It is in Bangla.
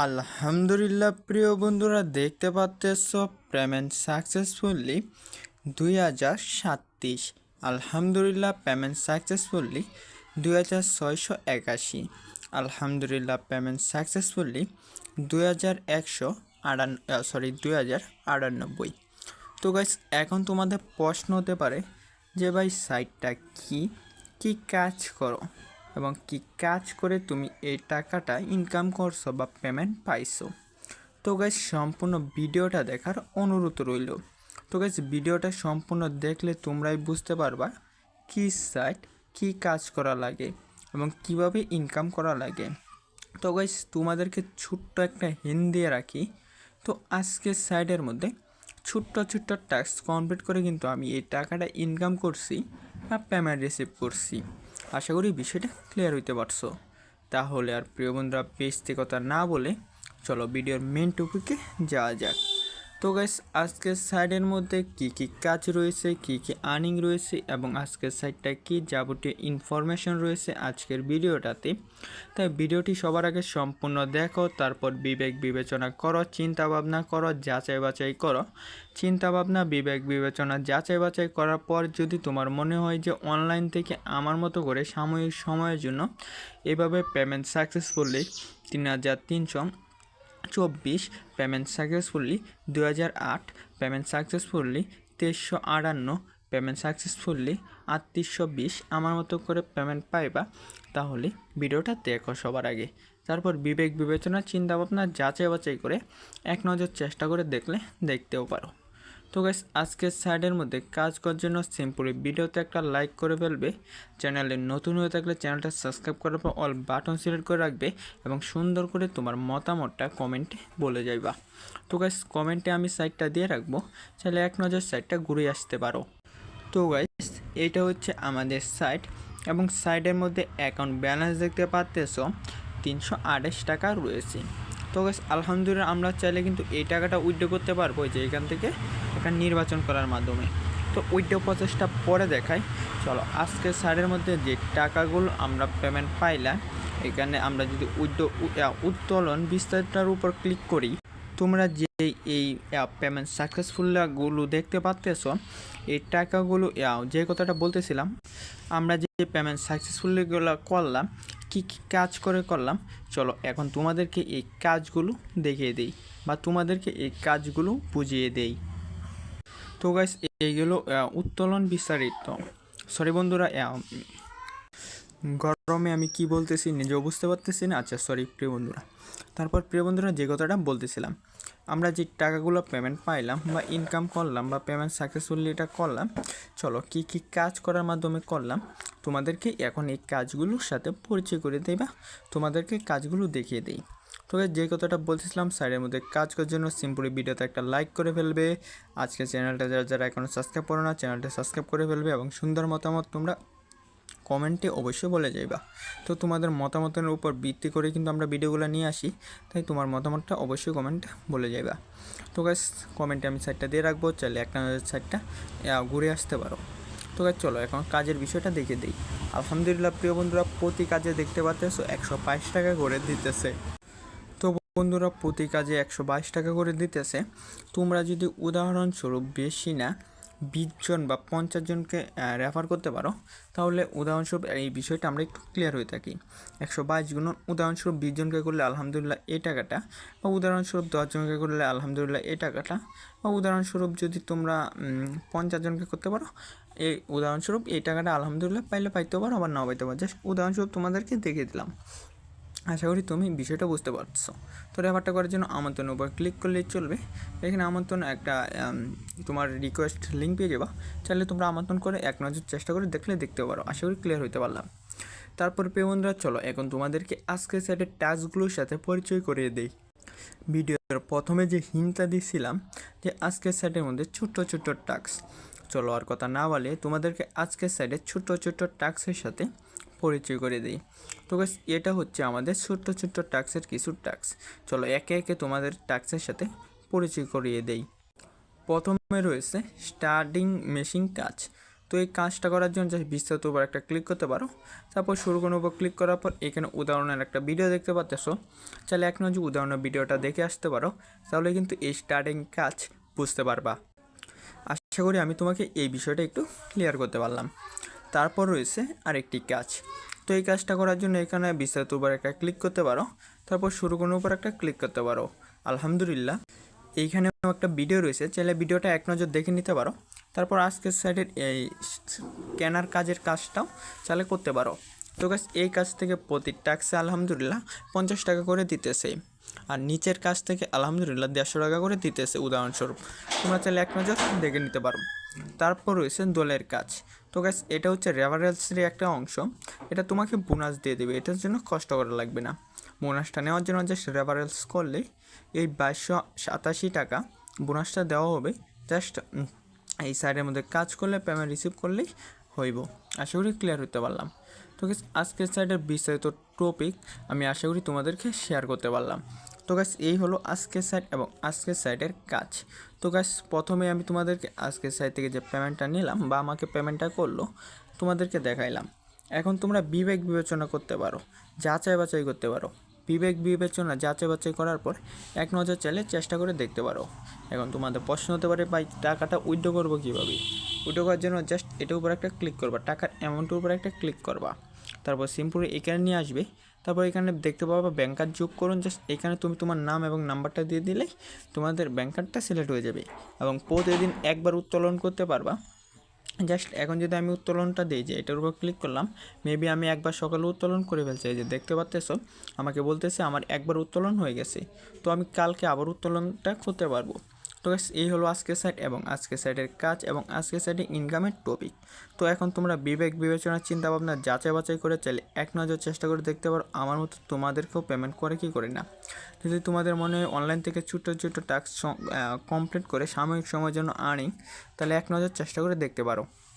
আলহামদুলিল্লাহ প্রিয় বন্ধুরা, দেখতে পাচ্ছ পেমেন্ট সাকসেসফুলি 2037। আলহামদুলিল্লাহ পেমেন্ট সাকসেসফুলি 2681। আলহামদুলিল্লাহ পেমেন্ট সাকসেসফুলি 2098। তো গাইস, এখন তোমাদের প্রশ্ন হতে পারে যে ভাই সাইটটা কি কাজ করো এবং কি কাজ করে তুমি এই টাকাটা ইনকাম করছো বা পেমেন্ট পাইছো। তো গাইস, সম্পূর্ণ ভিডিওটা দেখার অনুরোধ রইল। তো গাইস, ভিডিওটা সম্পূর্ণ দেখলে তোমরাই বুঝতে পারবা কি সাইট কি কাজ করা লাগে এবং কিভাবে ইনকাম করা লাগে। তো গাইস, তোমাদেরকে ছোট্ট একটা হিন্ট দিয়ে রাখি। তো আজকের সাইটের মধ্যে ছোট্ট টাস্ক কমপ্লিট করে কিন্তু আমি এই টাকাটা ইনকাম করছি বা পেমেন্ট রিসিভ করছি। আশা করি বিষয়টা ক্লিয়ার হইতে পারছো। তাহলে আর প্রিয় বন্ধুরা, বেশি কথা না বলে চলো ভিডিওর মেন টপিকে যাওয়া যাক। তো গাইস, আজকের সাইডের মধ্যে কি কাজ রয়েছে, কি আর্নিং রয়েছে এবং আজকের সাইটটা কি যাবতীয় ইনফরমেশন রয়েছে আজকের ভিডিওটাতে। তাই ভিডিওটি সবার আগে সম্পূর্ণ দেখো, তারপর বিবেক বিবেচনা করো, চিন্তা ভাবনা করো, যাচাই বাছাই করো। চিন্তা ভাবনা, বিবেক বিবেচনা, যাচাই বাছাই করার পর যদি তোমার মনে হয় যে অনলাইন থেকে আমার মতো করে সাময়িক সময়ের জন্য এভাবে payment successfully 3324, payment successfully 2008, payment successfully 2358, payment successfully 3820 আমার মতো করে পেমেন্ট পাইবা, তাহলে ভিডিওটা দেখো সবার আগে। তারপর বিবেক বিবেচনা, চিন্তা ভাবনা, যাচাই বাছাই করে এক নজর চেষ্টা করে দেখলে দেখতেও পারো। তো গাইস, আজকের সাইডের মধ্যে কাজ করার জন্য সিম্পলি ভিডিওতে একটা লাইক করে ফেলবে। চ্যানেলে নতুন হয়ে থাকলে চ্যানেলটা সাবস্ক্রাইব করার পর অল বাটন সিলেক্ট করে রাখবে এবং সুন্দর করে তোমার মতামতটা কমেন্টে বলে যাইবা। তো গাইস, কমেন্টে আমি সাইটটা দিয়ে রাখবো, চাইলে এক নজর সাইটটা ঘুরে আসতে পারো। তো গাইস, এইটা হচ্ছে আমাদের সাইট এবং সাইটের মধ্যে অ্যাকাউন্ট ব্যালেন্স দেখতে পাচ্তেছ 328 টাকা রয়েছে। তো গাইস, আলহামদুলিল্লাহ আমরা চাইলে কিন্তু এই টাকাটা উইথড্র করতে পারবো যে এখান থেকে একটা নির্বাচন করার মাধ্যমে। তো উইথড্র প্রসেসটা পরে দেখাই। চলো, আজকে সাইডের মধ্যে যে টাকাগুলো আমরা পেমেন্ট পাইলাম, এখানে আমরা যদি উত্তোলন বিস্তারিতটার উপর ক্লিক করি, তোমরা যে এই পেমেন্ট সাকসেসফুলগুলো দেখতে পাচ্তেছ, এই টাকাগুলো যে কথাটা বলতেছিলাম, আমরা যে পেমেন্ট সাকসেসফুলগুলো করলাম, কি কাজ করে করলাম, চলো এখন তোমাদেরকে এই কাজগুলো দেখিয়ে দেই বা তোমাদেরকে এই কাজগুলো বুঝিয়ে দেই। তো গাইস, এইগুলো উত্তোলন বিস্তারিত, সরি বন্ধুরা, গরমে আমি কি বলতেছি নিজেও বুঝতে পারতেছি না। আচ্ছা সরি প্রিয় বন্ধুরা। তারপর প্রিয় বন্ধুরা, যে কথাটা বলতেছিলাম, আমরা যে টাকাগুলো পেমেন্ট পাইলাম বা ইনকাম করলাম বা পেমেন্ট সাকসেসফুলি এটা করলাম, চলো কি কাজ করার মাধ্যমে করলাম তোমাদেরকে এখন এই কাজগুলোর সাথে পরিচয় করে দেই বা তোমাদেরকে কাজগুলো দেখিয়ে দেই। তো যে কথাটা বলতেছিলাম, সাইডের মধ্যে কাজ করার জন্য সিম্পলি ভিডিওতে একটা লাইক করে ফেলবে। আজকে চ্যানেলটা যারা এখনও সাবস্ক্রাইব করো না, চ্যানেলটা সাবস্ক্রাইব করে ফেলবে এবং সুন্দর মতামত তোমরা কমেন্টে অবশ্যই বলে যাইবা। তো তোমাদের মতামতের উপর ভিত্তি করে কিন্তু আমরা ভিডিওগুলো নিয়ে আসি, তাই তোমার মতামতটা অবশ্যই কমেন্টে বলে যাইবা। তো গাইস, কমেন্টে আমি সাইটটা দিয়ে রাখবো, চাইলে একটা সাইটটা ঘুরে আসতে পারো। তো গাইস, চলো এখন কাজের বিষয়টা দেখে দিই। আলহামদুলিল্লাহ প্রিয় বন্ধুরা, প্রতি কাজে দেখতে পাচ্ছ 122 টাকা করে দিতেছে। তো বন্ধুরা, প্রতি কাজে 122 টাকা করে দিতেছে। তোমরা যদি উদাহরণস্বরূপ বেশি না 20 জন বা 50 জনকে রেফার করতে পারো, তাহলে উদাহরণস্বরূপ এই বিষয়টা আমরা একটু ক্লিয়ার হয়ে থাকি। 122 গুণ উদাহরণস্বরূপ 20 জনকে করলে আলহামদুলিল্লাহ এই টাকাটা, বা উদাহরণস্বরূপ 10 জনকে করলে আলহামদুলিল্লাহ এই টাকাটা, বা উদাহরণস্বরূপ যদি তোমরা 50 জনকে করতে পারো, এই উদাহরণস্বরূপ এই টাকাটা আলহামদুলিল্লাহ পাইলে পাইতে পারো, আবার নাও পাইতে পারো। জাস্ট উদাহরণস্বরূপ তোমাদেরকে দেখিয়ে দিলাম। আশা করি তুমি বিষয়টা বুঝতে পারছো। তো রেফারটা করার জন্য আমন্ত্রণের উপর ক্লিক করলেই চলবে। এখানে আমন্ত্রণ একটা তোমার রিকোয়েস্ট লিঙ্ক পেয়ে যাবা, চাইলে তোমরা আমন্ত্রণ করে এক নজর চেষ্টা করে দেখলে দেখতে পারো। আশা করি ক্লিয়ার হতে পারলাম। তারপর প্রিয় বন্ধুরা, চলো এখন তোমাদেরকে আজকের সাইডের টাস্কগুলোর সাথে পরিচয় করিয়ে দেই। ভিডিওর প্রথমে যে হিন্টটা দিয়েছিলাম যে আজকের সাইডের মধ্যে ছোট্ট টাস্ক, চলো আর কথা না বলে তোমাদেরকে আজকের সাইডে ছোট্ট টাস্কের সাথে পরিচয় করে দিই। তো গাইস, এটা হচ্ছে আমাদের ছোট্ট টাস্কের কিছু টাস্ক। চলো একে একে তোমাদের টাস্কের সাথে পরিচয় করিয়ে দেই। প্রথমে রয়েছে স্টার্টিং মেশিন কাজ। তো এই কাজটা করার জন্য জাস্ট বিস্তারিত উপর একটা ক্লিক করতে পারো। তারপর শুরু কোনো উপর ক্লিক করার পর এখানে উদাহরণের একটা ভিডিও দেখতে পাচ্ছ। চাইলে এক নজর উদাহরণের ভিডিওটা দেখে আসতে পারো, তাহলে কিন্তু এই স্টার্টিং কাজ বুঝতে পারবা। আশা করি আমি তোমাকে এই বিষয়টা একটু ক্লিয়ার করতে পারলাম। তারপর রয়েছে আরেকটি কাজ। তো এই কাজটা করার জন্য এখানে বিস্তারিত উপর একটা ক্লিক করতে পারো, তারপর শুরু কোনো উপর একটা ক্লিক করতে পারো। আলহামদুলিল্লাহ, এইখানেও একটা ভিডিও রয়েছে, চাইলে ভিডিওটা এক নজর দেখে নিতে পারো। তারপর আজকের সাইডের এই স্ক্যানার কাজের কাজটাও চাইলে করতে পারো। তো গাইস, এই কাজ থেকে প্রতি টাস্কে আলহামদুলিল্লাহ 50 টাকা করে দিতেছে, আর নিচের কাজ থেকে আলহামদুলিল্লাহ 150 টাকা করে দিতেছে উদাহরণস্বরূপ। তোমরা চাইলে এক নজর দেখে নিতে পারো। তারপর রয়েছে দলের কাজ। তো গাইস, এটা হচ্ছে রেফারেন্সের একটা অংশ, এটা তোমাকে বোনাস দিয়ে দেবে, এটার জন্য কষ্ট করা লাগবে না। বোনাসটা নেওয়ার জন্য জাস্ট রেফারেন্স করলে এই 2287 টাকা বোনাসটা দেওয়া হবে। জাস্ট এই সাইডের মধ্যে কাজ করলে পেমেন্ট রিসিভ করলেই হইব। আশা করি ক্লিয়ার হতে পারলাম। তো গাইস, আজকের সাইডের বিস্তারিত টপিক আমি আশা করি তোমাদেরকে শেয়ার করতে পারলাম। তো গাইস, এই হলো আজকের সাইট এবং আজকের সাইটের কাজ। তো গাইস, প্রথমে আমি তোমাদেরকে আজকের সাইট থেকে যে পেমেন্টটা নিলাম বা আমাকে পেমেন্টটা করলো তোমাদেরকে দেখাইলাম। এখন তোমরা বিবেক বিবেচনা করতে পারো, যাচাই বাছাই করতে পারো। বিবেক বিবেচনা যাচাই বাছাই করার পর এক নজর চাইলে চেষ্টা করে দেখতে পারো। এখন তোমাদের প্রশ্ন হতে পারে, ভাই টাকাটা উইথড্র করবো কীভাবে? উইথড্র করার জন্য জাস্ট এটার উপর একটা ক্লিক করবা, টাকার অ্যামাউন্টের উপর একটা ক্লিক করবা, তারপর সিম্পলি এখানে নিয়ে আসবে। তারপর এখানে দেখতে পাবা ব্যাঙ্ক কার্ড যোগ করুন। জাস্ট এখানে তুমি তোমার নাম এবং নাম্বারটা দিয়ে দিলেই তোমাদের ব্যাঙ্ক কার্ডটা সিলেক্ট হয়ে যাবে এবং প্রতিদিন একবার উত্তোলন করতে পারবা। জাস্ট এখন যদি আমি উত্তোলনটা দিই, যে এটার উপর ক্লিক করলাম, মেবি আমি একবার সকালে উত্তোলন করে ফেলছি, এই যে দেখতে পাচ্ছ আমাকে বলতেছে আমার একবার উত্তোলন হয়ে গেছে। তো আমি কালকে আবার উত্তোলনটা করতে পারবো। তো এই হলো আজকের সাইট এবং আজকের সাইটের কাজ এবং আজকের সাইটের ইনকামের টপিক। তো এখন তোমরা বিবেক বিবেচনার চিন্তা ভাবনা যাচাই বাছাই করে চাইলে এক নজর চেষ্টা করে দেখতে পারো আমার মতো তোমাদেরকেও পেমেন্ট করে কি করে না। যদি তোমাদের মনে হয় অনলাইন থেকে ছোটো ছোটো টাস্ক কমপ্লিট করে সাময়িক সময়ের জন্য আর্নিং, তাহলে এক নজর চেষ্টা করে দেখতে পারো।